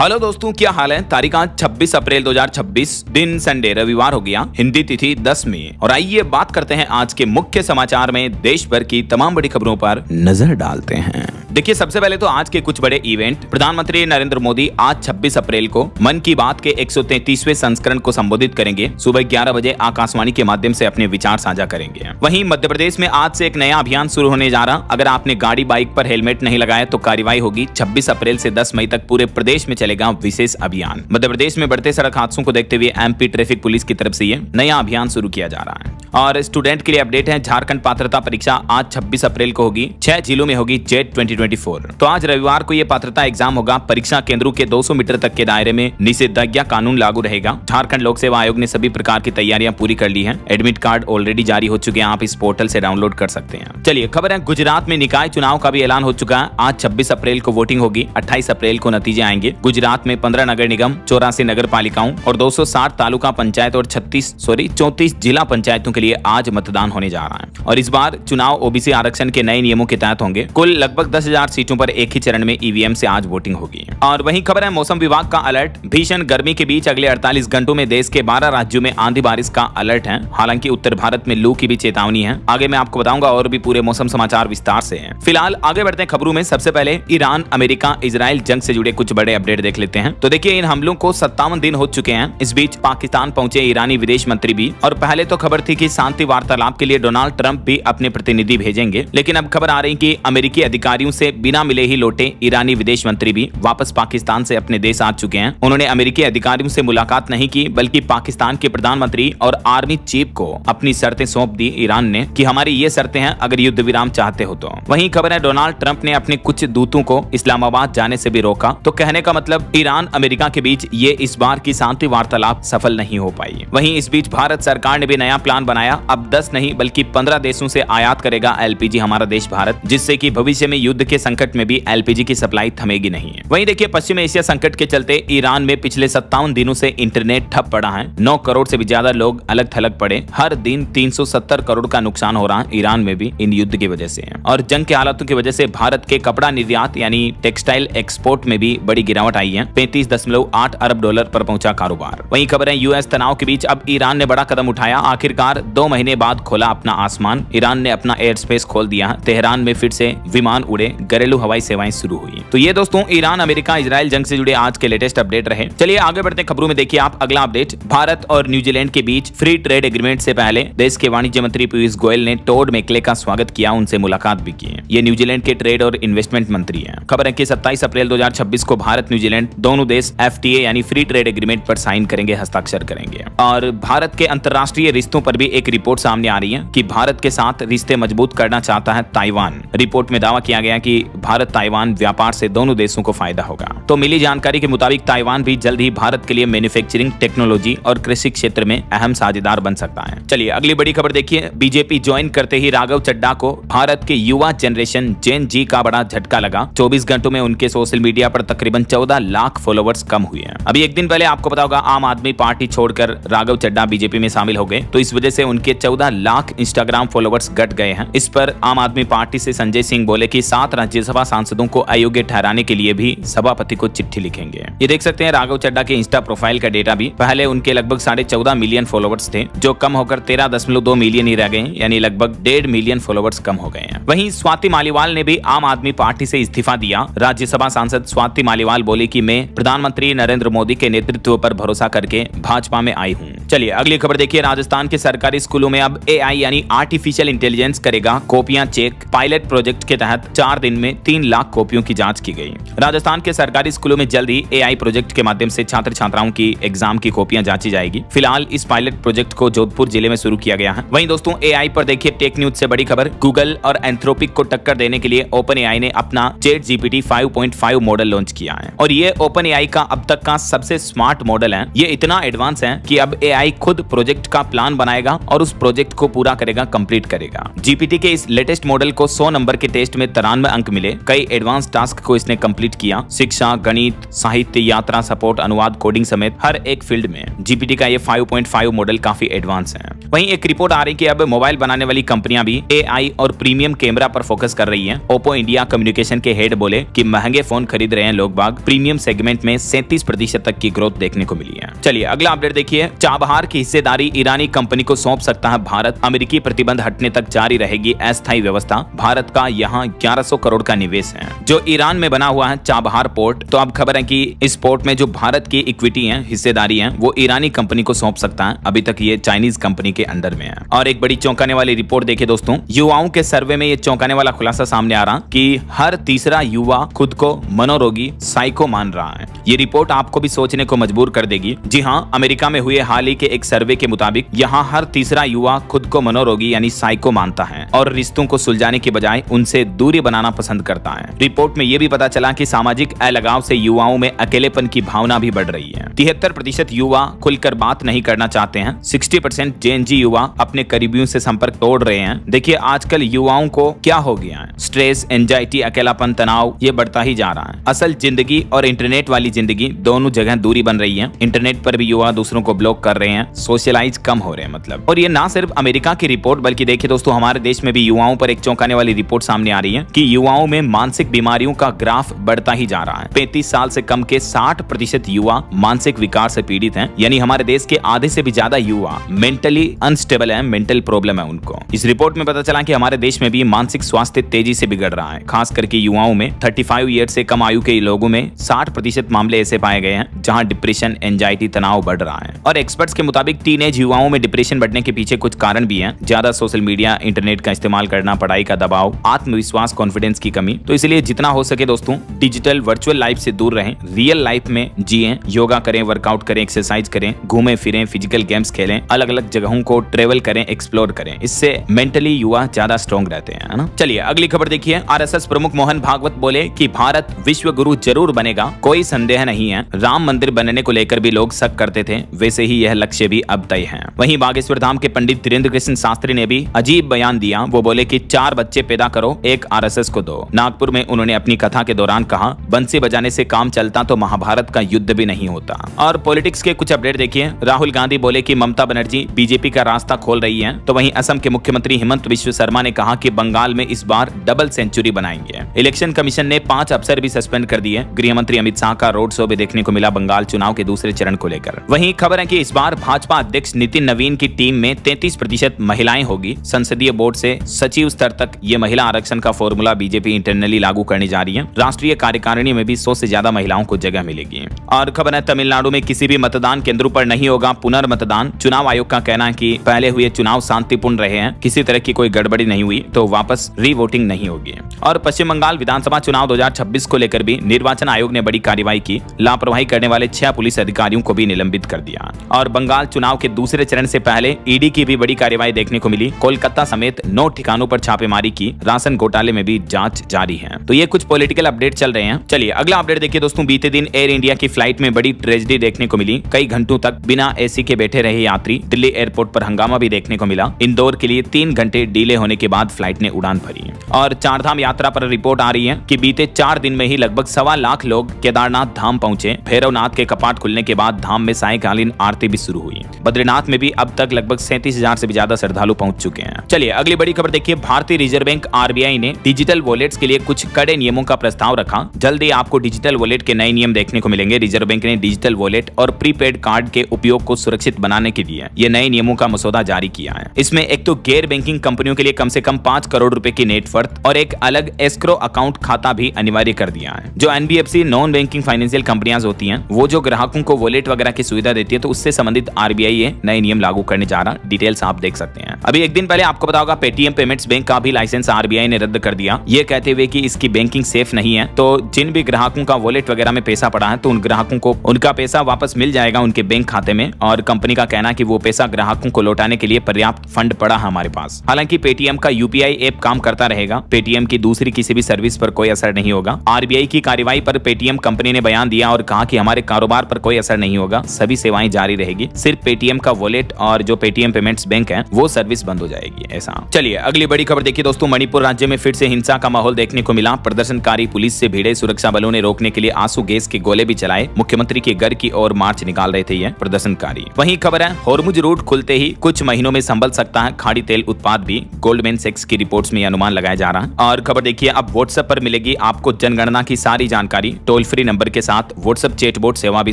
Hello दोस्तों, क्या हाल है। तारीख आज 26 अप्रैल 2026, दिन संडे रविवार हो गया, हिंदी तिथि 10 मई। और आइए बात करते हैं आज के मुख्य समाचार में देश भर की तमाम बड़ी खबरों पर नजर डालते हैं। देखिए, सबसे पहले तो आज के कुछ बड़े इवेंट। प्रधानमंत्री नरेंद्र मोदी आज 26 अप्रैल को मन की बात के 133वें संस्करण को संबोधित करेंगे। सुबह 11 बजे आकाशवाणी के माध्यम से अपने विचार साझा करेंगे। वहीं मध्य प्रदेश में आज से एक नया अभियान शुरू होने जा रहा। अगर आपने गाड़ी बाइक पर हेलमेट नहीं लगाया तो कार्रवाई होगी। 26 अप्रैल से 10 मई तक पूरे प्रदेश में चलेगा विशेष अभियान। मध्य प्रदेश में बढ़ते सड़क हादसों को देखते हुए एमपी ट्रैफिक पुलिस की तरफ से ये नया अभियान शुरू किया जा रहा है। और स्टूडेंट के लिए अपडेट है, झारखंड पात्रता परीक्षा आज 26 अप्रैल को होगी। 6 जिलों में होगी जेट 2024। तो आज रविवार को ये पात्रता एग्जाम होगा। परीक्षा केंद्रों के 200 मीटर तक के दायरे में निषेधाज्ञा कानून लागू रहेगा। झारखंड लोक सेवा आयोग ने सभी प्रकार की तैयारियां पूरी कर ली हैं। एडमिट कार्ड ऑलरेडी जारी हो चुके हैं, आप इस पोर्टल से डाउनलोड कर सकते हैं। चलिए, खबर है गुजरात में निकाय चुनाव का भी ऐलान हो चुका है। आज 26 अप्रैल को वोटिंग होगी। 28 अप्रैल को नतीजे आएंगे। गुजरात में 15 नगर निगम, 84 नगर पालिकाओं और 260 तालुका पंचायत और 34 जिला पंचायतों के लिए आज मतदान होने जा रहा है। और इस बार चुनाव ओबीसी आरक्षण के नए नियमों के तहत होंगे। कुल लगभग 10,000 सीटों पर एक ही चरण में ईवीएम से आज वोटिंग होगी। और वहीं खबर है मौसम विभाग का अलर्ट। भीषण गर्मी के बीच अगले 48 घंटों में देश के 12 राज्यों में आंधी बारिश का अलर्ट है। हालांकि उत्तर भारत में लू की भी चेतावनी है। आगे मैं आपको बताऊंगा और भी पूरे मौसम समाचार विस्तार से हैं। फिलहाल आगे बढ़ते हैं खबरों में। सबसे पहले ईरान अमेरिका इजराइल जंग से जुड़े कुछ बड़े अपडेट देख लेते हैं। तो देखिए, इन हमलों को 57 दिन हो चुके हैं। इस बीच पाकिस्तान पहुंचे ईरानी विदेश मंत्री भी। और पहले तो खबर थी कि शांति वार्तालाप के लिए डोनाल्ड ट्रंप भी अपने प्रतिनिधि भेजेंगे, लेकिन अब खबर आ रही कि अमेरिकी अधिकारियों से बिना मिले ही लौटे ईरानी विदेश मंत्री भी वापस पाकिस्तान से अपने देश आ चुके हैं। उन्होंने अमेरिकी अधिकारियों से मुलाकात नहीं की, बल्कि पाकिस्तान के प्रधानमंत्री और आर्मी चीफ को अपनी शर्तें सौंप दी ईरान ने कि हमारी ये शर्तें हैं अगर युद्ध विराम चाहते हो तो। वहीं खबर है डोनाल्ड ट्रंप ने अपने कुछ दूतों को इस्लामाबाद जाने से भी रोका। तो कहने का मतलब ईरान अमेरिका के बीच ये इस बार की शांति वार्तालाप सफल नहीं हो पाई। वहीं इस बीच भारत सरकार ने भी नया प्लान बनाया। अब 10 नहीं बल्कि 15 देशों से आयात करेगा एलपीजी हमारा देश भारत, जिससे कि भविष्य में युद्ध के संकट में भी एलपीजी की सप्लाई थमेगी नहीं है। वहीं देखिए, पश्चिम एशिया संकट के चलते ईरान में पिछले 57 दिनों से इंटरनेट ठप पड़ा है। 9 करोड़ से भी ज्यादा लोग अलग थलग पड़े। हर दिन 370 करोड़ का नुकसान हो रहा है ईरान में भी इन युद्ध की वजह से। और जंग के हालातों की वजह से भारत के कपड़ा निर्यात यानी टेक्सटाइल एक्सपोर्ट में भी बड़ी गिरावट आई है। 35.8 अरब डॉलर पर पहुंचा कारोबार। वहीं खबर है यूएस तनाव के बीच अब ईरान ने बड़ा कदम उठाया। आखिरकार 2 महीने बाद खोला अपना आसमान। ईरान ने अपना एयर स्पेस खोल दिया। तेहरान में फिर से विमान उड़े, घरेलू हवाई सेवाएं शुरू हुई। तो ये दोस्तों ईरान अमेरिका इजराइल जंग से जुड़े आज के लेटेस्ट अपडेट रहे। चलिए आगे बढ़ते खबरों में। देखिए आप अगला अपडेट, भारत और न्यूजीलैंड के बीच फ्री ट्रेड एग्रीमेंट से पहले देश के वाणिज्य मंत्री पीयूष गोयल ने टोड मैकले का स्वागत किया, उनसे मुलाकात भी की। ये न्यूजीलैंड के ट्रेड और इन्वेस्टमेंट मंत्री हैं। खबर है कि 27 अप्रैल 2026 को भारत न्यूजीलैंड दोनों देश एफटीए यानी फ्री ट्रेड एग्रीमेंट पर साइन करेंगे, हस्ताक्षर करेंगे। और भारत के अंतर्राष्ट्रीय रिश्तों पर भी एक रिपोर्ट सामने आ रही है कि भारत के साथ रिश्ते मजबूत करना चाहता है ताइवान। रिपोर्ट में दावा किया गया कि भारत ताइवान व्यापार से दोनों देशों को फायदा होगा। तो मिली जानकारी के मुताबिक ताइवान भी जल्द ही भारत के लिए मैन्युफैक्चरिंग, टेक्नोलॉजी और कृषि क्षेत्र में अहम साझेदार बन सकता है। चलिए अगली बड़ी खबर देखिए, बीजेपी ज्वाइन करते ही राघव चड्ढा को भारत के युवा जनरेशन जेन जी का बड़ा झटका लगा। 24 घंटों में उनके सोशल मीडिया पर तकरीबन 14 लाख फॉलोवर्स कम हुए हैं। अभी एक दिन पहले आपको पता होगा आम आदमी पार्टी छोड़कर राघव चड्ढा बीजेपी में शामिल हो गए, तो इस वजह से उनके 14 लाख इंस्टाग्राम फॉलोवर्स घट गए हैं। इस पर आम आदमी पार्टी से संजय सिंह बोले कि 7 राज्यसभा सांसदों को अयोग्य ठहराने के लिए भी सभापति को चिट्ठी लिखेंगे। ये देख सकते हैं राघव चड्ढा के इंस्टा प्रोफाइल का डेटा भी। पहले उनके लगभग 14.5 मिलियन फॉलोवर्स थे, जो कम होकर 13.2 मिलियन ही रह गए, यानी लगभग 1.5 मिलियन फॉलोवर्स कम हो गए हैं। वहीं स्वाति मालीवाल ने भी आम आदमी पार्टी से इस्तीफा दिया। राज्यसभा सांसद स्वाति मालीवाल बोली कि मैं प्रधानमंत्री नरेंद्र मोदी के नेतृत्व पर भरोसा करके भाजपा में आई हूँ। चलिए अगली खबर देखिए, राजस्थान के सरकारी स्कूलों में अब एआई यानी आर्टिफिशियल इंटेलिजेंस करेगा कॉपियां चेक। पायलट प्रोजेक्ट के तहत 4 दिन में 3 लाख कॉपियों की जांच की गई। राजस्थान के सरकारी स्कूलों में जल्द ही एआई प्रोजेक्ट के माध्यम से छात्र छात्राओं की एग्जाम की कॉपियां जांची जाएगी। फिलहाल इस पायलट प्रोजेक्ट को जोधपुर जिले में शुरू किया गया है। वहीं दोस्तों एआई पर देखिए टेक न्यूज से बड़ी खबर, गूगल और एंथ्रोपिक को टक्कर देने के लिए ओपन एआई ने अपना चैट जीपीटी 5.5 मॉडल लॉन्च किया है। और ये ओपन एआई का अब तक का सबसे स्मार्ट मॉडल है। ये इतना एडवांस है कि अब एआई खुद प्रोजेक्ट का प्लान बनाएगा और उस प्रोजेक्ट को पूरा करेगा, कंप्लीट करेगा। जीपीटी के इस लेटेस्ट मॉडल को 100 नंबर के टेस्ट में 93 अंक मिले। कई एडवांस टास्क को इसने कंप्लीट किया। शिक्षा, गणित, साहित्य, यात्रा, सपोर्ट, अनुवाद, कोडिंग समेत हर एक फील्ड में जीपीटी का ये 5.5 मॉडल काफी एडवांस है। वहीं एक रिपोर्ट आ रही कि अब मोबाइल बनाने वाली कंपनियां भी एआई और प्रीमियम कैमरा पर फोकस कर रही हैं। ओप्पो इंडिया कम्युनिकेशन के हेड बोले कि महंगे फोन खरीद रहे हैं लोग बाग। प्रीमियम सेगमेंट में 37% तक की ग्रोथ देखने को मिली है। चलिए अगला अपडेट देखिए। चाबहार की हिस्सेदारी ईरानी कंपनी को सौंप सकता है भारत। अमेरिकी प्रतिबंध हटने तक जारी रहेगी अस्थायी व्यवस्था। भारत का यहाँ 1100 करोड़ का निवेश है जो ईरान में बना हुआ है चाबहार पोर्ट। तो अब खबर है कि इस पोर्ट में जो भारत की इक्विटी है, हिस्सेदारी है, वो ईरानी कंपनी को सौंप सकता है। अभी तक ये चाइनीज कंपनी के अंडर में है। और एक बड़ी चौंकाने वाली रिपोर्ट देखिए दोस्तों। युवाओं के सर्वे में ये चौंकाने वाला खुलासा सामने आ रहा कि हर तीसरा युवा खुद को मनोरोगी, साइको मान रहा है। ये रिपोर्ट आपको भी सोचने को मजबूर कर देगी। जी हाँ, अमेरिका में हुए हाल ही के एक सर्वे के मुताबिक यहाँ हर तीसरा युवा खुद को मनोरोगी यानी साइको मानता है और रिश्तों को सुलझाने के बजाय उनसे दूरी बनाना पसंद करता है। रिपोर्ट में यह भी पता चला कि सामाजिक अलगाव से युवाओं में अकेलेपन की भावना भी बढ़ रही है। 73% युवा खुलकर बात नहीं करना चाहते हैं। 60% जेनजी युवा अपने करीबियों से संपर्क तोड़ रहे हैं। देखिए आजकल युवाओं को क्या हो गया है, स्ट्रेस, एंजाइटी, अकेलापन, तनाव ये बढ़ता ही जा रहा है। असल जिंदगी और इंटरनेट वाली जिंदगी दोनों जगह दूरी बन रही है। इंटरनेट पर भी युवा दूसरों को ब्लॉक कर रहे हैं, सोशलाइज कम हो रहे हैं मतलब। और ये ना सिर्फ अमेरिका की रिपोर्ट बल्कि देखिए दोस्तों हमारे देश में भी युवाओं पर एक चौंकाने वाली रिपोर्ट सामने आ रही है कि युवाओं में मानसिक बीमारियों का ग्राफ बढ़ता ही जा रहा है। 35 साल से कम के 60% युवा मानसिक विकार से पीड़ित हैं। यानी हमारे देश के आधे से भी ज्यादा युवा मेंटली अनस्टेबल है, मेंटल प्रॉब्लम है उनको। इस रिपोर्ट में पता चला कि हमारे देश में भी मानसिक स्वास्थ्य तेजी से बिगड़ रहा है। खास करके युवाओं में 35 ईयर से कम आयु के लोगों में 60% मामले ऐसे पाए गए हैं जहां डिप्रेशन, एंजाइटी, तनाव बढ़ रहा है। और एक्सपर्ट्स के मुताबिक टीनेज युवाओं में डिप्रेशन बढ़ने के पीछे कुछ कारण भी हैं। ज्यादा सोशल मीडिया, इंटरनेट का इस्तेमाल करना, पढ़ाई का दबाव, आत्मविश्वास, कॉन्फिडेंस की कमी। तो इसलिए जितना हो सके दोस्तों डिजिटल वर्चुअल लाइफ से दूर रहें, रियल लाइफ में जिएं, योगा करें, वर्कआउट करें, एक्सरसाइज करें, घूमें फिरें, फिजिकल गेम्स खेलें, अलग अलग जगहों को ट्रेवल करें, एक्सप्लोर करें। इससे मेंटली युवा ज्यादा स्ट्रॉन्ग रहते हैं, है ना। चलिए अगली खबर देखिए। आरएसएस प्रमुख मोहन भागवत बोले कि भारत विश्व गुरु जरूर बनेगा, कोई संदेह नहीं है। राम मंदिर बनने को लेकर भी लोग शक करते थे, वैसे ही यह लक्ष्य भी अब तय है। वहीं बागेश्वर धाम के पंडित धीरेन्द्र कृष्ण शास्त्री ने भी अजीब बयान दिया। वो बोले कि 4 बच्चे पैदा करो, एक आरएसएस को दो। नागपुर में उन्होंने अपनी कथा के दौरान कहा, बंसी बजाने से काम चलता तो महाभारत का युद्ध भी नहीं होता। और पॉलिटिक्स के कुछ अपडेट देखिए। राहुल गांधी बोले कि ममता बनर्जी बीजेपी का रास्ता खोल रही है। तो वहीं असम के मुख्यमंत्री हिमंत बिश्व शर्मा ने कहा कि बंगाल में इस बार डबल सेंचुरी बनाएंगे। इलेक्शन कमीशन ने 5 अफसर भी सस्पेंड कर दिए। गृह मंत्री अमित शाह का रोड शो भी देखने को मिला बंगाल चुनाव के दूसरे चरण को लेकर। वहीं खबर है कि इस बार भाजपा अध्यक्ष नितिन नवीन की टीम में 33% महिलाएं होगी। संसदीय बोर्ड से सचिव स्तर तक ये महिला आरक्षण का फॉर्मूला बीजेपी इंटरनली लागू करने जा रही है। राष्ट्रीय कार्यकारिणी में भी 100 से ज्यादा महिलाओं को जगह मिलेगी। और खबर है तमिलनाडु में किसी भी मतदान केंद्रों पर नहीं होगा पुनर्मतदान। चुनाव आयोग का कहना है कि पहले हुए चुनाव शांतिपूर्ण रहे हैं, किसी तरह की कोई गड़बड़ी नहीं हुई, तो वापस रीवोटिंग नहीं होगी। और पश्चिम बंगाल विधानसभा चुनाव 2026 को लेकर भी निर्वाचन आयोग ने बड़ी कार्रवाई की। लापरवाही करने वाले 6 पुलिस अधिकारियों को भी निलंबित कर दिया। और बंगाल चुनाव के दूसरे चरण से पहले ईडी की भी बड़ी कार्रवाई देखने को मिली। कोलकाता समेत 9 ठिकानों पर छापेमारी की। राशन घोटाले में भी जांच जारी है। तो ये कुछ पॉलिटिकल अपडेट चल रहे हैं। चलिए अगला अपडेट देखिए दोस्तों। बीते दिन एयर इंडिया की फ्लाइट में बड़ी ट्रेजेडी देखने को मिली। कई घंटों तक बिना एसी के बैठे रहे यात्री। दिल्ली एयरपोर्ट पर हंगामा भी देखने को मिला। इंदौर के लिए 3 घंटे डिले होने के बाद फ्लाइट ने उड़ान भरी। और चारधाम यात्रा पर रिपोर्ट आ रही है कि बीते 4 दिन में ही लगभग 1.25 लाख लोग केदारनाथ धाम पहुंचे। भैरवनाथ के कपाट खुलने के बाद धाम में सायंकालीन आरती भी शुरू हुई। बद्रीनाथ में भी अब तक लगभग 37,000 से भी ज्यादा श्रद्धालु पहुंच चुके हैं। चलिए अगली बड़ी खबर देखिए। भारतीय रिजर्व बैंक आरबीआई ने डिजिटल वॉलेट्स के लिए कुछ कड़े नियमों का प्रस्ताव रखा। जल्दी आपको डिजिटल वॉलेट के नए नियम देखने को मिलेंगे। रिजर्व बैंक ने डिजिटल वॉलेट और प्रीपेड कार्ड के उपयोग को सुरक्षित बनाने के लिए ये नए नियमों का मसौदा जारी किया है। इसमें एक तो गैर बैंकिंग कंपनियों के लिए कम से कम 5 करोड़ रुपए की नेट वर्थ और एक अलग एस्क्रो अकाउंट खाता भी अनिवार्य कर दिया है। जो एनबीएफसी नॉन बैंकिंग फाइनेंशियल कंपनियां होती हैं, वो जो ग्राहकों को वॉलेट वगैरह की सुविधा देती है, तो उससे संबंधित आरबीआई ये नए नियम लागू करने जा रहा। डिटेल्स आप देख सकते हैं। अभी एक दिन पहले आपको पता होगा पेटीएम पेमेंट्स बैंक का भी लाइसेंस आरबीआई ने रद्द कर दिया, ये कहते हुए कि इसकी बैंकिंग सेफ नहीं है। तो जिन भी ग्राहकों का वॉलेट वगैरह में पैसा पड़ा है, तो उन ग्राहकों को उनका पैसा वापस मिल जाएगा उनके बैंक खाते में। और कंपनी का कहना है कि वो पैसा ग्राहकों को लौटाने के लिए पर्याप्त फंड पड़ा है हमारे पास। हालांकि पेटीएम का यूपीआई ऐप काम करता रहेगा। पेटीएम की दूसरी किसी भी सर्विस पर कोई असर नहीं होगा। आरबीआई की कार्रवाई पर पेटीएम कंपनी ने बयान दिया और कहा कि हमारे कारोबार पर कोई असर नहीं होगा, सभी सेवाएं जारी रहेगी। सिर्फ पेटीएम का वॉलेट और जो पेटीएम पेमेंट्स बैंक है वो सर्विस बंद हो जाएगी। ऐसा। चलिए अगली बड़ी खबर देखिए दोस्तों, मणिपुर राज्य में फिर से हिंसा का माहौल देखने को मिला। प्रदर्शनकारी पुलिस से भिड़े, सुरक्षा बलों ने रोकने के लिए आंसू गैस के गोले भी चलाए। मुख्यमंत्री के घर की ओर मार्च निकाल रहे थे ये प्रदर्शनकारी। वहीं खबर है होर्मुज रूट खुलते ही कुछ महीनों में संभल सकता है खाड़ी तेल उत्पाद भी। गोल्डमैन सैक्स की रिपोर्ट्स में अनुमान लगाया जा रहा है। और खबर देखिए, अब व्हाट्सएप पर मिलेगी आपको जनगणना की सारी जानकारी। टोल फ्री नंबर के साथ व्हाट्सएप चैटबॉट सेवा भी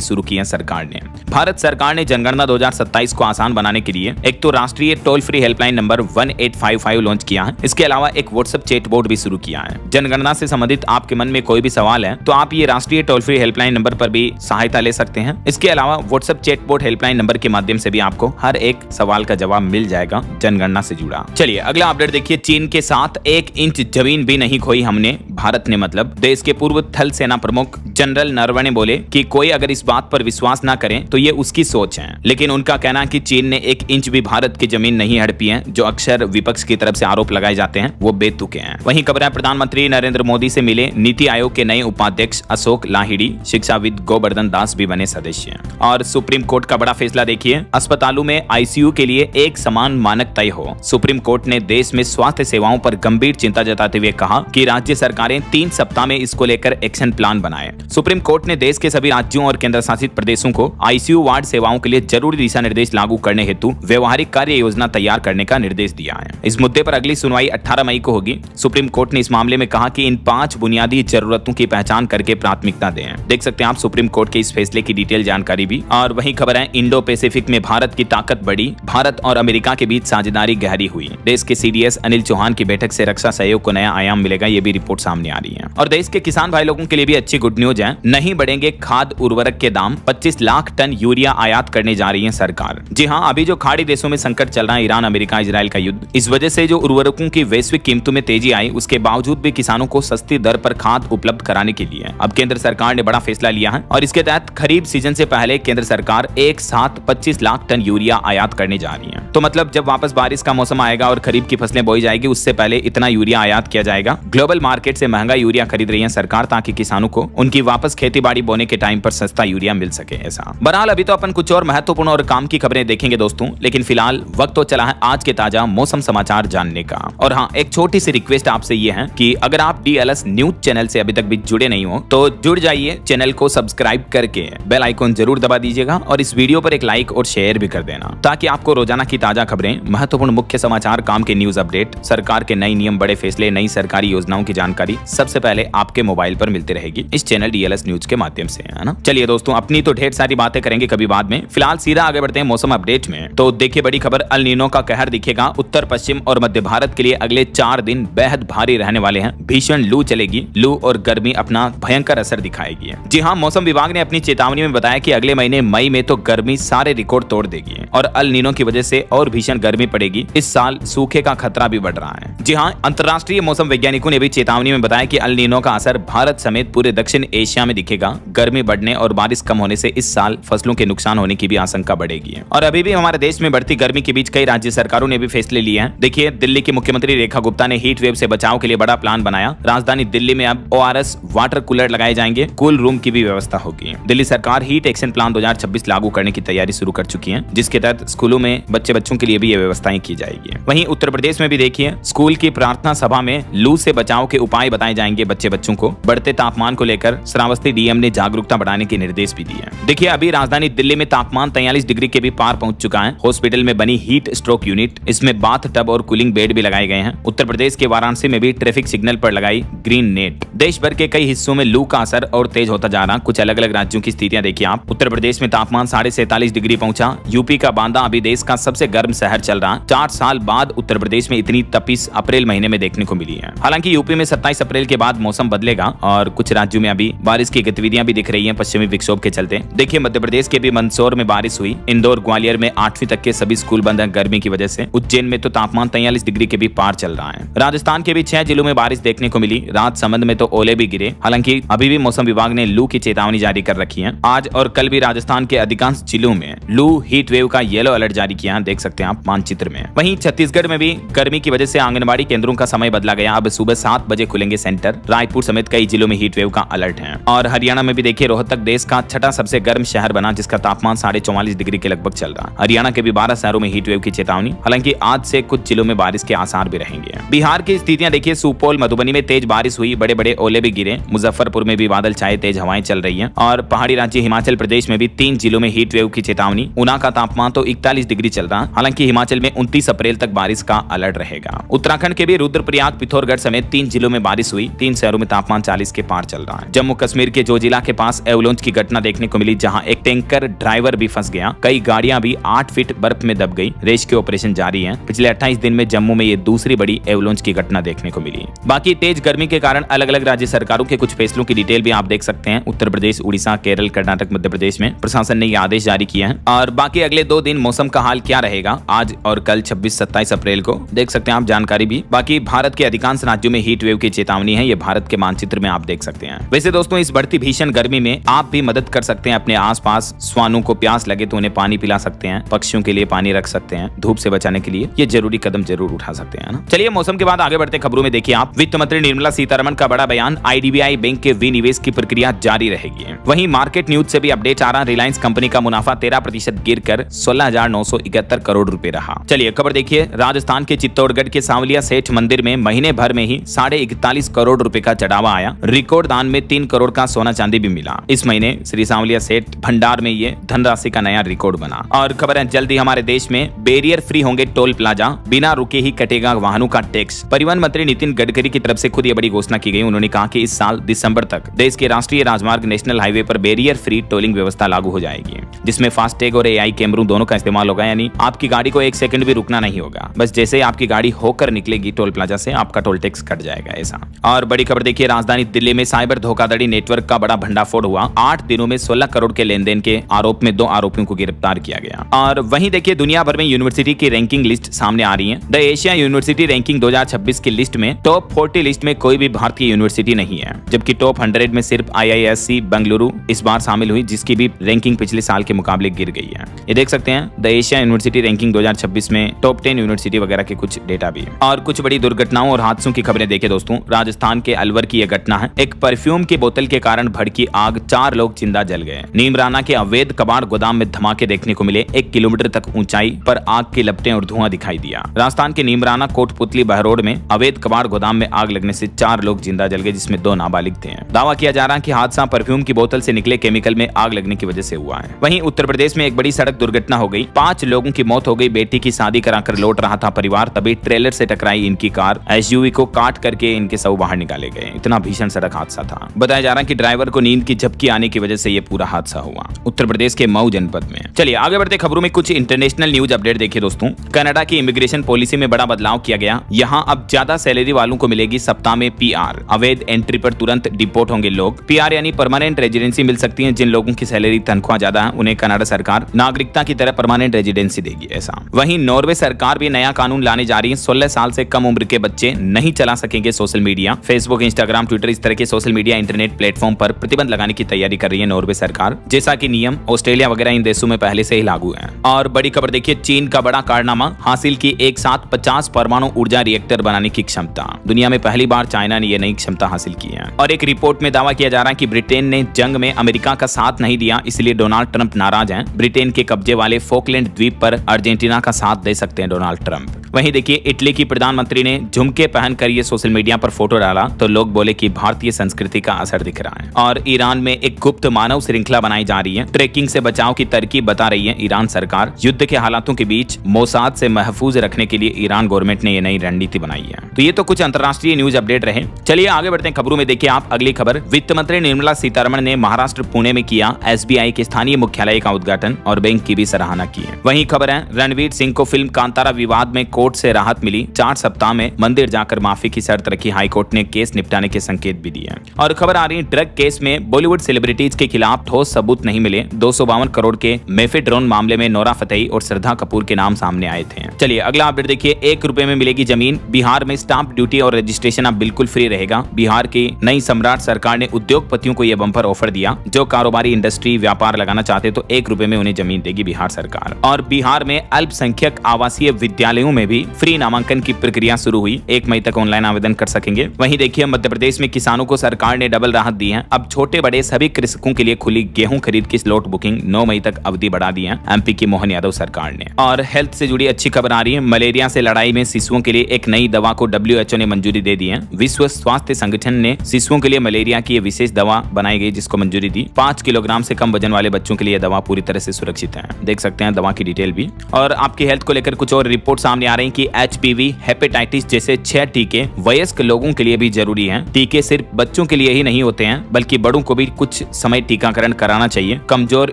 शुरू की है सरकार ने। भारत सरकार ने जनगणना 2027 को आसान बनाने के लिए एक तो राष्ट्रीय toll free helpline number 1855 launch किया है। इसके अलावा एक व्हाट्सएप चैटबॉट भी शुरू किया है। जनगणना से संबंधित आपके मन में कोई भी सवाल है तो आप ये राष्ट्रीय टोल फ्री हेल्पलाइन नंबर पर भी सहायता ले सकते हैं। इसके अलावा व्हाट्सएप चैटबॉट हेल्पलाइन नंबर के माध्यम से भी आपको हर एक सवाल का जवाब मिल जाएगा जनगणना से जुड़ा। चलिए अगला अपडेट देखिए, चीन के साथ 1 इंच जमीन भी नहीं खोई हमने, भारत ने मतलब। देश के पूर्व थल सेना प्रमुख जनरल नरवणे बोले कि कोई अगर इस बात पर विश्वास ना करे तो ये उसकी सोच है, लेकिन उनका कहना है कि चीन ने 1 इंच भी भारत की जमीन नहीं हड़पी है। जो अक्सर विपक्ष की तरफ से आरोप लगाए जाते हैं वो बेतुके हैं। वहीं खबर है प्रधानमंत्री नरेंद्र मोदी से मिले नीति आयोग के नए उपाध्यक्ष अशोक लाहिड़ी, शिक्षाविद गोवर्धन दास भी बने सदस्य। और सुप्रीम कोर्ट का बड़ा फैसला देखिए, अस्पतालों में आईसीयू के लिए एक समान मानक तय हो। सुप्रीम कोर्ट ने देश में स्वास्थ्य सेवाओं पर गंभीर चिंता जताते हुए कहा कि राज्य सरकारें 3 सप्ताह में इसको लेकर एक्शन प्लान बनाएं। सुप्रीम कोर्ट ने देश के सभी राज्यों और केंद्र शासित प्रदेशों को आईसीयू वार्ड सेवाओं के लिए जरूरी दिशा निर्देश लागू करने हेतु व्यवहारिक कार्य योजना तैयार करने का निर्देश दिया है। इस मुद्दे पर अगली सुनवाई 18 मई को होगी। सुप्रीम कोर्ट ने इस मामले में कहा कि इन 5 बुनियादी जरूरतों की पहचान करके प्राथमिकता दें। देख सकते हैं आप सुप्रीम कोर्ट के इस फैसले की डिटेल जानकारी भी। और वहीं खबर है इंडो पैसिफिक में भारत की ताकत बढ़ी, भारत और अमेरिका के बीच साझेदारी गहरी हुई। देश के सीडीएस अनिल चौहान की बैठक से रक्षा सहयोग को नया आयाम मिलेगा, ये भी रिपोर्ट सामने आ रही है। और देश के किसान भाई लोगों के लिए भी अच्छी गुड न्यूज है, नहीं बढ़ेंगे खाद उर्वरक के दाम। 25 लाख टन यूरिया आयात करने जा रही है सरकार। जी हाँ, अभी जो खाड़ी देशों में संकट चल रहा है, ईरान अमेरिका इजराइल का युद्ध, इस वजह से जो उर्वरकों की वैश्विक कीमतों में तेजी आई, उसके बावजूद भी किसानों को सस्ती दर पर खाद उपलब्ध कराने के लिए अब केंद्र सरकार ने बड़ा फैसला लिया है। और इसके तहत खरीफ सीजन से पहले केंद्र सरकार एक साथ 25 लाख टन यूरिया आयात करने जा रही है। तो मतलब जब वापस बारिश का मौसम आएगा और खरीफ की फसलें बोई जाएगी, उससे पहले इतना यूरिया आयात किया जाएगा। ग्लोबल मार्केट से महंगा यूरिया खरीद रही है सरकार, ताकि किसानों को उनकी वापस खेती बाड़ी बोने के टाइम पर सस्ता यूरिया मिल सके। ऐसा। बहरहाल अभी तो अपन कुछ और महत्वपूर्ण और काम की खबरें देखेंगे दोस्तों, लेकिन फिलहाल वक्त तो चला है आज के ताजा मौसम समाचार जानने का। और हाँ, एक छोटी सी रिक्वेस्ट आपसे ये है कि अगर आप डीएलएस न्यूज चैनल से अभी तक भी जुड़े नहीं हो तो जुड़ जाइए, चैनल को सब्सक्राइब करके बेल आइकन जरूर दबा दीजिएगा और इस वीडियो पर एक लाइक और शेयर भी कर देना, ताकि आपको रोजाना की ताजा खबरें, महत्वपूर्ण मुख्य समाचार, काम के न्यूज अपडेट, सरकार के नए नियम, बड़े फैसले, नई सरकारी योजनाओं की जानकारी सबसे पहले आपके मोबाइल पर मिलती रहेगी इस चैनल डीएलएस न्यूज के माध्यम से, है ना। चलिए दोस्तों, अपनी तो ढेर सारी बातें करेंगे कभी बाद में, फिलहाल सीधा आगे बढ़ते हैं मौसम अपडेट में। तो देखिए बड़ी खबर, अल नीनो का कहर दिखेगा उत्तर पश्चिम और मध्य भारत के लिए। अगले 4 दिन बेहद भारी रहने वाले हैं। भीषण लू चलेगी, लू और गर्मी अपना भयंकर असर दिखाएगी। जी हाँ, मौसम विभाग ने अपनी चेतावनी में बताया कि अगले महीने मई में तो गर्मी सारे रिकॉर्ड तोड़ देगी और अल नीनो की वजह से और भीषण गर्मी पड़ेगी। इस साल सूखे का खतरा भी बढ़ रहा है। जी हाँ, अंतर्राष्ट्रीय मौसम वैज्ञानिकों ने भी चेतावनी में बताया कि अल नीनो का असर भारत समेत पूरे दक्षिण एशिया में दिखेगा। गर्मी बढ़ने और बारिश कम होने से इस साल फसलों के नुकसान होने की भी आशंका बढ़ेगी। और अभी भी हमारे देश में बढ़ती गर्मी के बीच कई राज्य सरकारों ने भी फैसले लिए हैं। देखिए, दिल्ली की मुख्यमंत्री रेखा गुप्ता ने हीट वेव से बचाव के लिए बड़ा प्लान बनाया। राजधानी दिल्ली में अब ORS वाटर कूलर लगाए जाएंगे, कूल रूम की भी व्यवस्था होगी। दिल्ली सरकार हीट एक्शन प्लान 2026 लागू करने की तैयारी शुरू कर चुकी है, जिसके तहत स्कूलों में बच्चों के लिए भी ये व्यवस्थाएं की जाएगी। वहीं उत्तर प्रदेश में भी देखिए, स्कूल की प्रार्थना सभा में लू से बचाव के उपाय बताए जाएंगे बच्चों को। बढ़ते तापमान को लेकर श्रावस्ती डीएम ने जागरूकता बढ़ाने के निर्देश भी दिए। देखिए, अभी राजधानी दिल्ली में तापमान 43 डिग्री के भी पार पहुंच चुका है। हॉस्पिटल में बनी हीट स्ट्रोक यूनिट, इसमें बाथ टब और कूलिंग बेड भी लगाए गए हैं। उत्तर प्रदेश के वाराणसी में भी ट्रैफिक सिग्नल पर लगाई ग्रीन नेट। देश भर के कई हिस्सों में लू का असर और तेज होता जा रहा। कुछ अलग अलग राज्यों की स्थितियां देखिए आप। उत्तर प्रदेश में तापमान 47.5 डिग्री पहुंचा। यूपी का बांदा अभी देश का सबसे गर्म शहर चल रहा। 4 साल बाद उत्तर प्रदेश में इतनी तपिश अप्रैल महीने में देखने को मिली है। हालांकि यूपी में 27 अप्रैल के बाद मौसम बदलेगा और कुछ राज्यों में अभी बारिश की गतिविधियां भी दिख रही हैं पश्चिमी विक्षोभ के चलते। देखिए, मध्य प्रदेश के भी मंदसौर में बारिश हुई। इंदौर ग्वालियर में 8वीं तक के सभी स्कूल बंद हैं गर्मी की वजह से। उज्जैन में तो तापमान 43 डिग्री के भी पार चल रहा है। राजस्थान के भी 6 जिलों में बारिश देखने को मिली। राजसमंद में तो ओले भी गिरे। हालांकि अभी भी मौसम विभाग ने लू की चेतावनी जारी कर रखी है। आज और कल भी राजस्थान के अधिकांश जिलों में लू हीट वेव का येलो अलर्ट जारी किया है, देख सकते हैं आप मानचित्र में। वहीं छत्तीसगढ़ में भी गर्मी की वजह से आंगनबाड़ी केंद्रों का समय बदला गया। अब सुबह 7 बजे खुलेंगे सेंटर। रायपुर समेत कई जिलों में हीट वेव का अलर्ट है। और हरियाणा में भी देखिए, रोहतक देश का 6ठा सबसे गर्म शहर बना, जिसका तापमान 44.5 डिग्री के लगभग चल रहा। हरियाणा के भी 12 शहरों में हीट वेव की चेतावनी। हालांकि आज से कुछ जिलों में बारिश के आसार भी रहेंगे। बिहार की स्थितियां देखिए, सुपौल मधुबनी में तेज बारिश हुई, बड़े बड़े ओले भी गिरे। मुजफ्फरपुर में भी बादल छाए, तेज हवाएं चल रही हैं। और पहाड़ी राज्य हिमाचल प्रदेश में भी 3 जिलों में हीट वेव की चेतावनी। ऊना का तापमान तो 41 डिग्री चल रहा। हालांकि हिमाचल में 29 अप्रैल तक बारिश का अलर्ट रहेगा। उत्तराखंड के भी रुद्रप्रयाग, पिथौरागढ़ समेत 3 जिलों में बारिश हुई। 3 शहरों में तापमान 40 के पार चल रहा है। जम्मू कश्मीर के जोजिला के पास एवलांच की घटना देखने को मिली, जहां एक टैंकर ड्राइवर भी फंस गया। कई गाड़ियां भी 8 फीट बर्फ में दब गई। रेस्क्यू ऑपरेशन जारी है। पिछले 28 दिन में जम्मू में ये दूसरी बड़ी एवलांच की घटना देखने को मिली। बाकी तेज गर्मी के कारण अलग अलग राज्य सरकारों के कुछ फैसलों की डिटेल भी आप देख सकते हैं। उत्तर प्रदेश, उड़ीसा, केरल, कर्नाटक, मध्य प्रदेश में प्रशासन ने ये आदेश जारी किया है। और बाकी अगले 2 दिन मौसम का हाल क्या रहेगा, आज और कल 26-27 अप्रैल को देख सकते हैं आप जानकारी भी। बाकी भारत के अधिकांश राज्यों में हीट वेव की चेतावनी है। ये भारत के मानचित्र में आप देख सकते हैं। वैसे दोस्तों, इस बढ़ती भीषण गर्मी में आप भी मदद कर सकते हैं। अपने आसपास श्वानों को प्यास लगे तो उन्हें पानी पिला सकते हैं। पक्षियों के लिए पानी रख सकते हैं। धूप से बचाने के लिए ये जरूरी कदम जरूर उठा सकते हैं ना। चलिए मौसम के बाद आगे बढ़ते खबरों में देखिए आप, वित्त मंत्री निर्मला सीतारमण का बड़ा बयान, IDBI बैंक के विनिवेश की प्रक्रिया जारी रहेगी। वहीं मार्केट न्यूज से भी अपडेट आ रहा, रिलायंस कंपनी का मुनाफा 13% गिरकर 16,971 करोड़ रुपए रहा। चलिए खबर देखिए, राजस्थान के चित्तौड़गढ़ के सांवलिया सेठ मंदिर में महीने भर में ही 41.5 करोड़ रुपए का चढ़ावा आया। रिकॉर्ड दान में 3 करोड़ का सोना चांदी भी मिला। इस महीने श्री सांवलिया सेठ भंडार में ये धनराशि का नया रिकॉर्ड बना। और खबर है, जल्दी हमारे देश में बैरियर फ्री होंगे टोल प्लाजा, बिना रुके ही कटेगा वाहनों का टैक्स। परिवहन मंत्री नितिन गडकरी की तरफ से खुद ये बड़ी घोषणा की गई। उन्होंने कहा कि इस साल दिसंबर तक देश के राष्ट्रीय राजमार्ग, नेशनल हाईवे पर बैरियर फ्री टोलिंग व्यवस्था लागू हो जाएगी, जिसमें फास्टैग और AI कैमरों दोनों का इस्तेमाल होगा। यानी आपकी गाड़ी को 1 सेकंड भी रुकना नहीं होगा। बस जैसे ही आपकी गाड़ी होकर निकलेगी टोल प्लाजा से, आपका टोल टैक्स कट जाएगा ऐसा। और बड़ी खबर देखिए, राजधानी दिल्ली में साइबर धोखाधड़ी नेटवर्क का बड़ा भंडाफोड़ हुआ। 8 दिनों में 16 करोड़ के लेनदेन के आरोप में 2 आरोपियों को गिरफ्तार किया गया। और वहीं देखिए, दुनिया भर में यूनिवर्सिटी की रैंकिंग लिस्ट सामने आ रही है। द एशिया यूनिवर्सिटी रैंकिंग 2026 की लिस्ट में टॉप 40 लिस्ट में कोई भी भारतीय यूनिवर्सिटी नहीं है, जबकि टॉप 100 में सिर्फ IISc बेंगलुरु इस बार शामिल हुई, जिसकी भी रैंकिंग पिछले साल के मुकाबले गिर गई है। ये देख सकते हैं, द एशिया यूनिवर्सिटी रैंकिंग 2026 में टॉप 10 यूनिवर्सिटी वगैरह के कुछ डेटा भी है। और कुछ बड़ी दुर्घटनाओं और हादसों की खबरें देखें दोस्तों, राजस्थान के अलवर की यह घटना है। एक परफ्यूम की बोतल के कारण भड़की आग, 4 लोग जिंदा जल गए। नीमराना के अवैध कबाड़ गोदाम में धमाके देखने को मिले। 1 किलोमीटर तक ऊंचाई पर आग की लपटें और धुआं दिखाई दिया। राजस्थान के नीमराना कोटपुतली बहरोड में अवैध कबाड़ गोदाम में आग लगने से 4 लोग जिंदा जल गए, जिसमें 2 नाबालिग थे। दावा किया जा रहा है कि हादसा परफ्यूम की बोतल से निकले केमिकल में आग लगने की वजह से हुआ है। वहीं उत्तर प्रदेश में एक बड़ी सड़क दुर्घटना हो गई। 5 लोगों की मौत हो गई। बेटी की शादी कराकर लौट रहा था परिवार, तभी ट्रेलर से टकराई इनकी कार। SUV को काट करके इनके शव बाहर निकाले गए। इतना भीषण सड़क हादसा था। बताया जा रहा है कि ड्राइवर को नींद की झपकी आने की वजह से यह पूरा हादसा हुआ, उत्तर प्रदेश के मऊ जनपद में। चलिए आगे बढ़ते खबरों में कुछ इंटरनेशनल न्यूज अपडेट देखिए दोस्तों। कनाडा की इमिग्रेशन पॉलिसी में बड़ा बदलाव किया गया। यहाँ अब ज्यादा सैलरी वालों को मिलेगी सप्ताह में PR। अवैध एंट्री पर तुरंत डिपोर्ट होंगे लोग। PR यानी परमानेंट रेजिडेंसी मिल सकती है। जिन लोगों की सैलरी तनख्वाह ज्यादा है, उन्हें कनाडा सरकार नागरिकता की तरह परमानेंट रेजिडेंसी देगी ऐसा। वहीं नॉर्वे सरकार भी नया कानून लाने जा रही है। 16 साल से कम उम्र के बच्चे नहीं चला सकेंगे social media. Facebook, Instagram, Twitter, इस तरह के सोशल मीडिया इंटरनेट प्लेटफॉर्म पर प्रतिबंध लगाने की तैयारी कर रही है नॉर्वे सरकार, जैसा कि नियम ऑस्ट्रेलिया वगैरह इन देशों में पहले से ही लागू है। और बड़ी खबर देखिए, चीन का बड़ा कारनामा, हासिल की एक साथ 50 परमाणु ऊर्जा रिएक्टर बनाने की क्षमता। दुनिया में पहली बार चाइना ने यह नई क्षमता हासिल की है। और एक रिपोर्ट में दावा किया जा रहा है कि ब्रिटेन ने जंग में अमेरिका का साथ नहीं दिया, इसलिए डोनाल्ड ट्रंप नाराज हैं। ब्रिटेन के कब्जे वाले फोकलैंड द्वीप पर अर्जेंटीना का साथ दे सकते हैं डोनाल्ड ट्रंप। वहीं देखिए, इटली की प्रधानमंत्री ने झुमके पहनकर ये सोशल मीडिया पर फोटो डाला तो लोग बोले कि भारतीय संस्कृति का असर दिख रहा है। और ईरान में एक गुप्त मानव श्रृंखला बनाई जा रही है। ट्रैकिंग से बचाव की तरकीब बता रही है ईरान सरकार। युद्ध के हालातों के बीच मोसाद से महफूज रखने के लिए ईरान गवर्नमेंट ने ये नई रणनीति बनाई है। तो ये तो कुछ अंतर्राष्ट्रीय न्यूज अपडेट रहे। चलिए आगे बढ़ते हैं खबरों में। देखिए आप अगली खबर, वित्त मंत्री निर्मला सीतारमण ने महाराष्ट्र पुणे में किया SBI के स्थानीय मुख्यालय का उद्घाटन और बैंक की भी सराहना की है। वहीं खबर है, रणवीर सिंह को फिल्म कांतारा विवाद में कोर्ट से राहत मिली। 4 सप्ताह में मंदिर जाकर माफी की शर्त रखी। हाईकोर्ट ने केस निपटाने के संकेत भी दिए। और खबर आ रही, ड्रग केस में बॉलीवुड सेलिब्रिटीज के खिलाफ ठोस सबूत नहीं मिले। 252 करोड़ के मेफेड्रोन मामले में नोरा फतेही और श्रद्धा कपूर के नाम सामने आए थे। चलिए अगला अपडेट देखिए, 1 रुपए में मिलेगी जमीन। बिहार में स्टाम्प ड्यूटी और रजिस्ट्रेशन अब बिल्कुल फ्री रहेगा। बिहार की नई सम्राट सरकार ने उद्योगपतियों को यह बम्पर ऑफर दिया। जो कारोबारी इंडस्ट्री व्यापार लगाना चाहते तो 1 रुपए में उन्हें जमीन देगी बिहार सरकार। और बिहार में अल्पसंख्यक आवासीय विद्यालयों में भी फ्री नामांकन की प्रक्रिया शुरू हुई। 1 मई तक ऑनलाइन आवेदन कर सकेंगे। वहीं देखिए मध्य प्रदेश में किसानों को सरकार ने डबल राहत दी है। अब छोटे बड़े सभी कृषकों के लिए खुली गेहूं खरीद की स्लॉट बुकिंग 9 मई तक अवधि बढ़ा दी है एमपी की मोहन यादव सरकार ने। और हेल्थ से जुड़ी अच्छी खबर आ रही है। मलेरिया से लड़ाई में शिशुओं के लिए एक नई दवा को WHO ने मंजूरी दे दी है। विश्व स्वास्थ्य संगठन ने शिशुओं के लिए मलेरिया की विशेष दवा बनाई गई जिसको मंजूरी दी। 5 किलोग्राम से कम वजन वाले बच्चों के लिए दवा पूरी तरह से सुरक्षित है। देख सकते हैं दवा की डिटेल भी। और आपकी हेल्थ को लेकर कुछ और रिपोर्ट सामने आ रही है कि HPV, हेपेटाइटिस जैसे 6 टीके वयस्क लोगों के लिए भी जरूरी हैं। टीके सिर्फ बच्चों के लिए ही नहीं होते हैं बल्कि बड़ों को भी कुछ समय टीकाकरण कराना चाहिए। कमजोर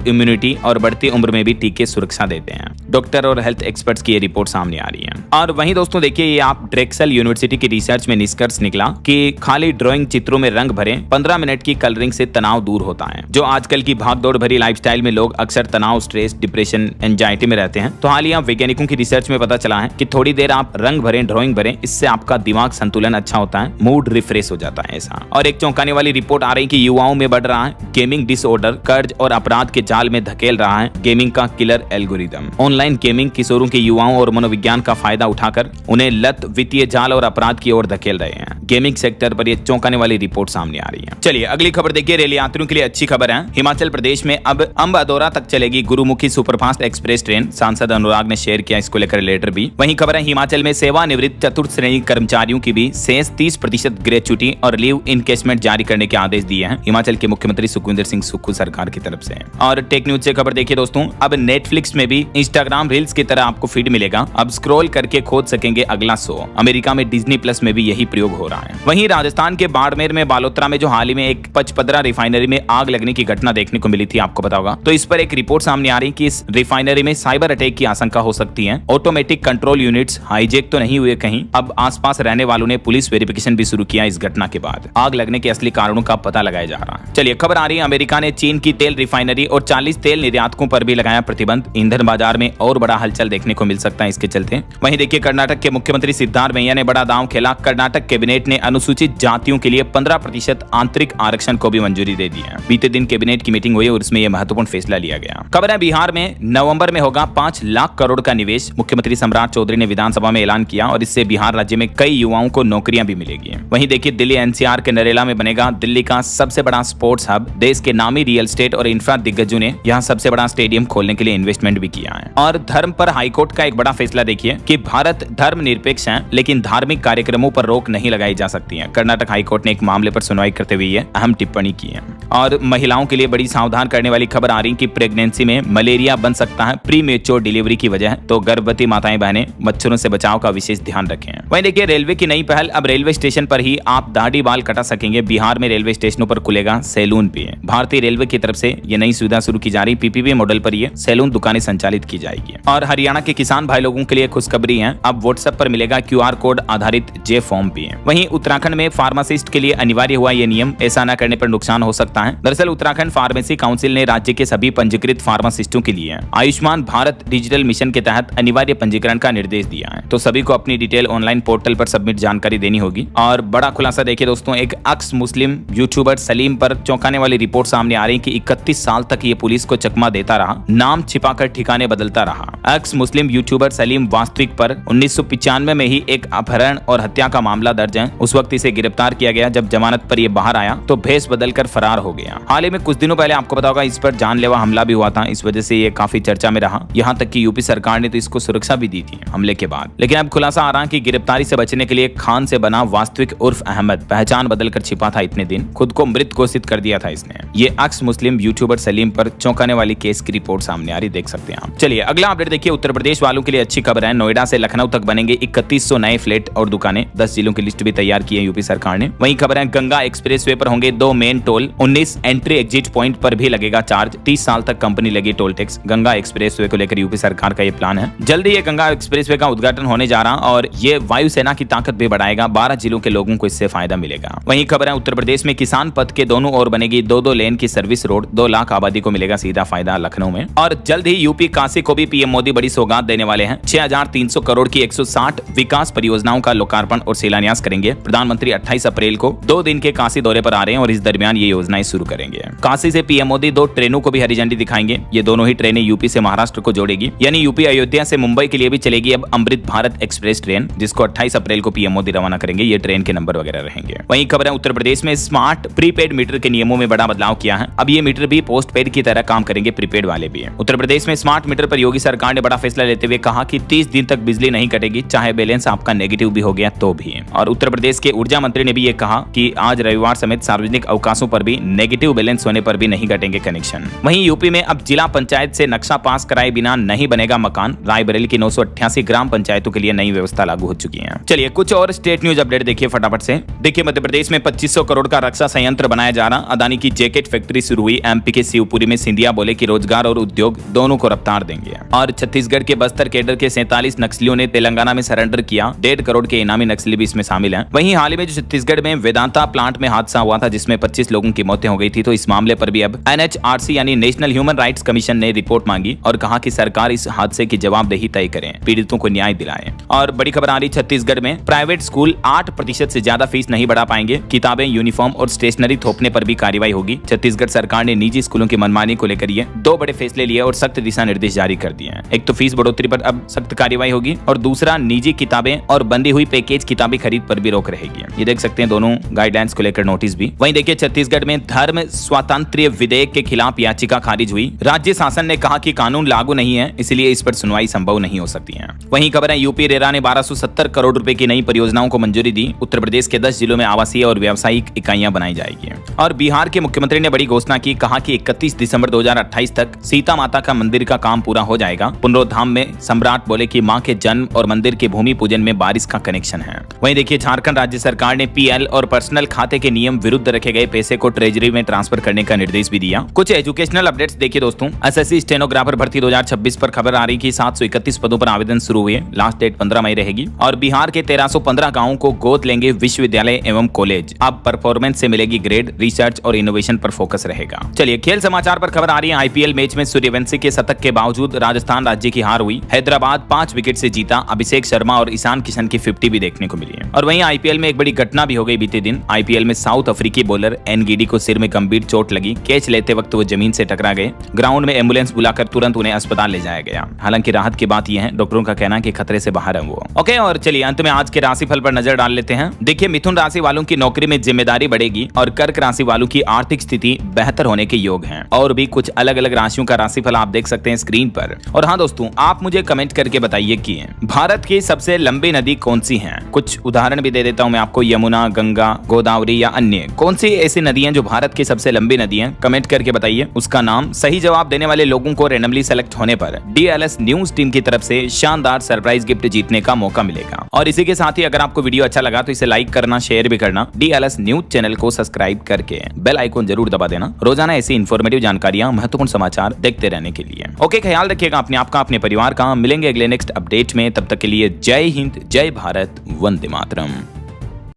इम्यूनिटी और बढ़ती उम्र में भी टीके सुरक्षा देते हैं। डॉक्टर और हेल्थ एक्सपर्ट्स की ये रिपोर्ट सामने आ रही है। और वहीं दोस्तों देखिए ये आप ड्रेक्सल यूनिवर्सिटी की रिसर्च में निष्कर्ष निकला कि खाली ड्राइंग चित्रों में रंग भरे 15 मिनट की कलरिंग से तनाव दूर होता है। जो आजकल की भागदौड़ भरी लाइफस्टाइल में लोग अक्सर तनाव, स्ट्रेस, डिप्रेशन, एंजाइटी में रहते हैं। तो हालिया वैज्ञानिकों की रिसर्च में पता चला है कि थोड़ी देर आप रंग भरे, ड्राइंग भरे, इससे आपका दिमाग संतुलन अच्छा होता है, मूड रिफ्रेश हो जाता है ऐसा। और एक चौंकाने वाली रिपोर्ट आ रही है कि युवाओं में बढ़ रहा है गेमिंग डिसऑर्डर, कर्ज और अपराध के जाल में धकेल रहा है गेमिंग का किलर एल्गोरिदम। ऑनलाइन गेमिंग किशोरों के युवाओं और मनोविज्ञान का फायदा उठाकर उन्हें लत, वित्तीय जाल और अपराध की ओर धकेल रहे हैं। गेमिंग सेक्टर पर यह चौंकाने वाली रिपोर्ट सामने आ रही है। चलिए अगली खबर देखिए। रेल यात्रियों के लिए अच्छी खबर है। हिमाचल प्रदेश में अब अंबादौरा तक चलेगी गुरुमुखी सुपरफास्ट एक्सप्रेस ट्रेन। सांसद अनुराग ने शेयर किया इसको लेकर लेटर भी। वहीं खबर है हिमाचल में सेवानिवृत्त चतुर्थ श्रेणी कर्मचारियों की भी शेष 30% ग्रेच्युटी और लीव इनकेशमेंट जारी करने के आदेश दिए हैं हिमाचल के मुख्यमंत्री सुखविंदर सिंह सुक्खू सरकार की तरफ से। और टेक न्यूज से खबर देखिए दोस्तों, अब नेटफ्लिक्स में भी इंस्टाग्राम रील्स की तरह आपको फीड मिलेगा। अब स्क्रॉल करके खोज सकेंगे अगला शो। अमेरिका में डिज्नी प्लस में भी यही प्रयोग हो रहा है। वहीं राजस्थान के बाड़मेर में बालोतरा में जो हाल ही में एक पचपदरा रिफाइनरी में आग लगने की घटना देखने को मिली थी, आपको पता होगा। तो इस पर एक रिपोर्ट सामने आ रही कि इस रिफाइनरी में साइबर अटैक की आशंका हो सकती है। ऑटोमेटिक कंट्रोल यूनिट्स हाईजैक तो नहीं हुए कहीं। अब आसपास रहने वालों ने पुलिस वेरिफिकेशन भी शुरू किया इस घटना के बाद। आग लगने के असली कारणों का पता लगाया जा रहा है। चलिए खबर आ रही है अमेरिका ने चीन की तेल रिफाइनरी और 40 तेल निर्यातकों पर भी लगाया प्रतिबंध। ईंधन बाजार में और बड़ा हलचल देखने को मिल सकता है इसके चलते। वहीं देखिए कर्नाटक के मुख्यमंत्री सिद्धार्थ मैया ने बड़ा दांव खेला। कर्नाटक कैबिनेट ने अनुसूचित जातियों के लिए 15% आंतरिक आरक्षण को भी मंजूरी दे दी है। बीते दिन कैबिनेट की मीटिंग हुई और इसमें यह महत्वपूर्ण फैसला लिया गया। खबर है बिहार में नवंबर में होगा 5 लाख करोड़ का निवेश। मुख्यमंत्री सम्राट चौधरी ने विधानसभा में ऐलान किया और इससे बिहार राज्य में कई युवाओं को नौकरियां भी मिलेगी। वहीं देखिए दिल्ली NCR के नरेला में बनेगा दिल्ली का सबसे बड़ा स्पोर्ट्स हब। देश के नामी रियल एस्टेट और इंफ्रा दिग्गजों ने यहाँ सबसे बड़ा स्टेडियम खोलने के लिए इन्वेस्टमेंट भी किया है। और धर्म पर हाईकोर्ट का एक बड़ा फैसला देखिए कि भारत धर्मनिरपेक्ष है लेकिन धार्मिक कार्यक्रमों पर रोक नहीं लगाई जा सकती है। कर्नाटक हाईकोर्ट ने एक मामले पर सुनवाई करते हुए ये अहम टिप्पणी की है। और महिलाओं के लिए बड़ी सावधान करने वाली खबर आ रही कि प्रेगनेंसी में मलेरिया बन सकता है प्रीमेच्योर डिलीवरी की वजह। तो गर्भवती माताएं बहनें मच्छरों से बचाव का विशेष ध्यान रखें। वहीं देखिए रेलवे की नई पहल, अब रेलवे स्टेशन पर ही आप दाढ़ी बाल कटा सकेंगे। बिहार में रेलवे स्टेशनों पर खुलेगा सैलून भी। भारतीय रेलवे की तरफ से ये नई सुविधा शुरू की जा रही। PPP मॉडल पर ये सैलून दुकानें संचालित की जाएगी। और हरियाणा के किसान भाई लोगों के लिए खुशखबरी है, अब व्हाट्सएप पर मिलेगा QR कोड आधारित J फॉर्म भी। वहीं उत्तराखंड में फार्मासिस्ट के लिए अनिवार्य हुआ ये नियम। ऐसा न करने पर नुकसान हो सकता है। दरअसल उत्तराखंड फार्मेसी काउंसिल ने राज्य के सभी पंजीकृत फार्मासिस्टों के लिए आयुष्मान भारत डिजिटल मिशन के तहत अनिवार्य पंजीकरण का निर्देश दिया है। तो सभी को अपनी डिटेल ऑनलाइन पोर्टल पर सबमिट जानकारी देनी होगी। और बड़ा खुलासा देखिए दोस्तों, एक एक्स मुस्लिम यूट्यूबर सलीम पर चौंकाने वाली रिपोर्ट सामने आ रही कि 31 साल तक ये पुलिस को चकमा देता रहा, नाम छिपाकर ठिकाने बदलता रहा। एक्स मुस्लिम यूट्यूबर सलीम वास्तविक पर 1995 में ही एक अपहरण और हत्या का मामला दर्ज है। उस वक्त इसे गिरफ्तार किया गया। जब जमानत पर ये बाहर आया तो भेष बदलकर फरार हो गया। हाल ही में कुछ दिनों पहले आपको पता होगा इस पर जानलेवा हमला भी हुआ था। इस वजह से ये काफी चर्चा में रहा। यहाँ तक कि यूपी सरकार ने तो इसको सुरक्षा भी दी थी हमले के बाद। लेकिन अब खुलासा आ रहा कि गिरफ्तारी से बचने के लिए खान से बना वास्तविक उर्फ अहमद पहचान बदलकर छिपा था इतने दिन, खुद को मृत घोषित कर दिया था इसने। ये एक्स मुस्लिम यूट्यूबर सलीम पर चौंकाने वाली केस की रिपोर्ट सामने आ रही, देख सकते हैं आप। चलिए अगला अपडेट देखिए। उत्तर प्रदेश वालों के लिए अच्छी खबर है। नोएडा से लखनऊ तक बनेंगे 3100 नए फ्लैट और दुकानें। 10 जिलों की लिस्ट भी तैयार की है यूपी सरकार ने। वहीं खबर है गंगा एक्सप्रेसवे पर होंगे 2 main toll. 19 entry exit point पर भी लगेगा चार्ज। 30 साल तक कंपनी लगी टोल टैक्स। गंगा एक्सप्रेसवे को लेकर यूपी सरकार का ये प्लान है। जल्दी ये गंगा एक्सप्रेसवे का उद्घाटन होने जा रहा और ये वायुसेना की ताकत भी बढ़ाएगा। 12 जिलों के लोगों को इससे फायदा मिलेगा। वहीं खबर है उत्तर प्रदेश में किसान पथ के दोनों ओर बनेगी 2-2 लेन की सर्विस रोड। 2 लाख आबादी को मिलेगा सीधा फायदा लखनऊ में। और जल्द ही यूपी काशी को भी पीएम मोदी बड़ी सौगात देने वाले हैं। 6300 करोड़ की 160 विकास परियोजनाओं का लोकार्पण और शिलान्यास करेंगे। प्रधानमंत्री 28 अप्रैल को 2 दिन के काशी दौरे पर आ रहे हैं और इस दरमियान ये योजनाएं शुरू करेंगे। काशी से पीएम मोदी 2 ट्रेनों को भी हरी झंडी दिखाएंगे। ये दोनों ही ट्रेनें यूपी से महाराष्ट्र को जोड़ेगी। यानी यूपी अयोध्या से मुंबई के लिए भी चलेगी अब गरीब अमृत भारत एक्सप्रेस ट्रेन, जिसको 28 अप्रैल को पीएम मोदी रवाना करेंगे। ये ट्रेन के नंबर वगैरह रहेंगे। वहीं खबर है उत्तर प्रदेश में स्मार्ट प्रीपेड मीटर के नियमों में बड़ा बदलाव किया है। अब ये मीटर भी पोस्ट पेड की तरह काम करेंगे, प्रीपेड वाले भी। उत्तर प्रदेश में स्मार्ट मीटर पर योगी सरकार ने बड़ा फैसला लेते हुए कहा कि 30 दिन तक बिजली नहीं कटेगी, चाहे बैलेंस आपका नेगेटिव भी हो गया तो भी। और उत्तर प्रदेश के ऊर्जा मंत्री ने भी ये कहा कि आज रविवार समेत सार्वजनिक अवकाशों पर भी नेगेटिव बैलेंस होने पर भी नहीं कटेंगे कनेक्शन। वहीं यूपी में अब जिला पंचायत से नक्शा पास कराए बिना नहीं बनेगा मकान। रायबरेली की 988 ग्राम पंचायतों के लिए नई व्यवस्था लागू हो चुकी है। चलिए कुछ और स्टेट न्यूज अपडेट देखिए फटाफट से। देखिए मध्य प्रदेश में 2500 करोड़ का रक्षा संयंत्र बनाया जा रहा। अदानी की जैकेट फैक्ट्री शुरू हुई। एमपी के शिवपुरी में सिंधिया बोले कि रोजगार और उद्योग दोनों को रफ्तार देंगे। और छत्तीसगढ़ के बस्तर कैडर के 47 नक्सलियों ने तेलंगाना में सरेंडर किया। 1.5 करोड़ के इनामी नक्सली भी इसमें शामिल हैं। वहीं हाल ही में जो छत्तीसगढ़ में वेदांता प्लांट में हादसा हुआ था जिसमें 25 लोगों की मौतें हो गई थी, तो इस मामले पर भी अब NHRC यानी नेशनल ह्यूमन राइट्स कमीशन ने रिपोर्ट मांगी और कहा कि सरकार इस हादसे की जवाबदेही तय करे, पीड़ितों को न्याय दिलाए। और बड़ी खबर आ रही छत्तीसगढ़ में प्राइवेट स्कूल 8% से ज्यादा फीस नहीं बढ़ा पाएंगे। किताबें, यूनिफॉर्म और स्टेशनरी थोपने पर भी कार्रवाई होगी। छत्तीसगढ़ सरकार ने निजी स्कूलों की मनमानी को लेकर ये 2 बड़े फैसले लिए और सख्त दिशा निर्देश जारी कर दिए हैं। एक तो फीस बढ़ोतरी पर अब सख्त कार्रवाई होगी और दूसरा निजी किताबें और बंदी हुई पैकेज किताबी खरीद पर भी रोक रहेगी। ये देख सकते हैं दोनों गाइडलाइंस को लेकर नोटिस भी। वहीं देखिए छत्तीसगढ़ में धर्म स्वातंत्र्य विधेयक के खिलाफ याचिका खारिज हुई। राज्य शासन ने कहा कि कानून लागू नहीं है, इसलिए इस पर सुनवाई संभव नहीं हो सकती है। वहीं खबर है यूपी रेरा ने 1270 करोड़ रुपए की नई परियोजनाओं को मंजूरी दी। उत्तर प्रदेश के 10 जिलों में आवासीय और व्यावसायिक इकाइयां बनाई जाएगी। और बिहार के मुख्यमंत्री ने बड़ी घोषणा की, कहा कि 31 दिसंबर 2028 तक सीता माता का मंदिर का काम पूरा हो जाएगा। पुनरोद्धाम में सम्राट बोले कि मां के जन्म और मंदिर के भूमि पूजन में बारिश का कनेक्शन है। वहीं देखिए झारखंड राज्य सरकार ने PL और पर्सनल खाते के नियम विरुद्ध रखे गए पैसे को ट्रेजरी में ट्रांसफर करने का निर्देश भी दिया। कुछ एजुकेशनल अपडेट्स देखिए दोस्तों। SSC स्टेनोग्राफर भर्ती 2026 पर खबर आ रही कि 731 पदों पर आवेदन शुरू हुए। लास्ट डेट 15 मई रहेगी। और बिहार के 1315 गाँवों को गोद लेंगे विश्वविद्यालय एवं कॉलेज। अब परफॉर्मेंस से मिलेगी ग्रेड, रिसर्च और इनोवेशन पर फोकस रहेगा। चलिए खेल समाचार पर खबर आ रही है। IPL मैच में सूर्यवंशी के शतक के बावजूद राजस्थान राज्य की हार हुई। हैदराबाद 5 विकेट से जीता। अभिषेक शर्मा और ईशान किशन की 50 भी देखने को मिली है। और वहीं IPL में एक बड़ी घटना भी हो गई बीते दिन। IPL में साउथ अफ्रीकी बॉलर एनगिडी को सिर में गंभीर चोट लगी। कैच लेते वक्त वो जमीन से टकरा गए। ग्राउंड में एम्बुलेंस बुलाकर तुरंत उन्हें अस्पताल ले जाया गया। हालांकि राहत की बात यह है, डॉक्टरों का कहना है कि खतरे से बाहर है वो। ओके, और चलिए अंत में आज के राशिफल पर नजर डाल लेते हैं। देखिए मिथुन राशि वालों की नौकरी में जिम्मेदारी बढ़ेगी और कर्क राशि वालों की आर्थिक स्थिति बेहतर होने के योग हैं। और भी कुछ अलग अलग राशियों का राशिफल आप देख सकते हैं स्क्रीन पर। और हाँ दोस्तों, आप मुझे कमेंट करके बताइए कि भारत की सबसे लंबी नदी कौन सी है। कुछ उदाहरण भी दे देता हूँ मैं आपको, यमुना, गंगा, गोदावरी या अन्य कौन सी ऐसी नदियां जो भारत की सबसे लंबी नदी हैं, कमेंट करके बताइए उसका नाम। सही जवाब देने वाले लोगों को रैंडमली सेलेक्ट होने पर DLS न्यूज टीम की तरफ से शानदार सरप्राइज गिफ्ट जीतने का मौका मिलेगा। और इसी के साथ ही अगर आपको वीडियो अच्छा लगा तो इसे लाइक करना, शेयर भी करना। DLS न्यूज चैनल को सब्सक्राइब करके बेल आइकन जरूर दबा देना रोजाना ऐसी इन्फॉर्मेटिव जानकारियां, महत्वपूर्ण समाचार देखते रहने के लिए। ओके, ख्याल रखिएगा अपने आपका, अपने परिवार का। मिलेंगे अगले नेक्स्ट अपडेट में, तब तक के लिए जय हिंद, जय भारत, वंदे मातरम।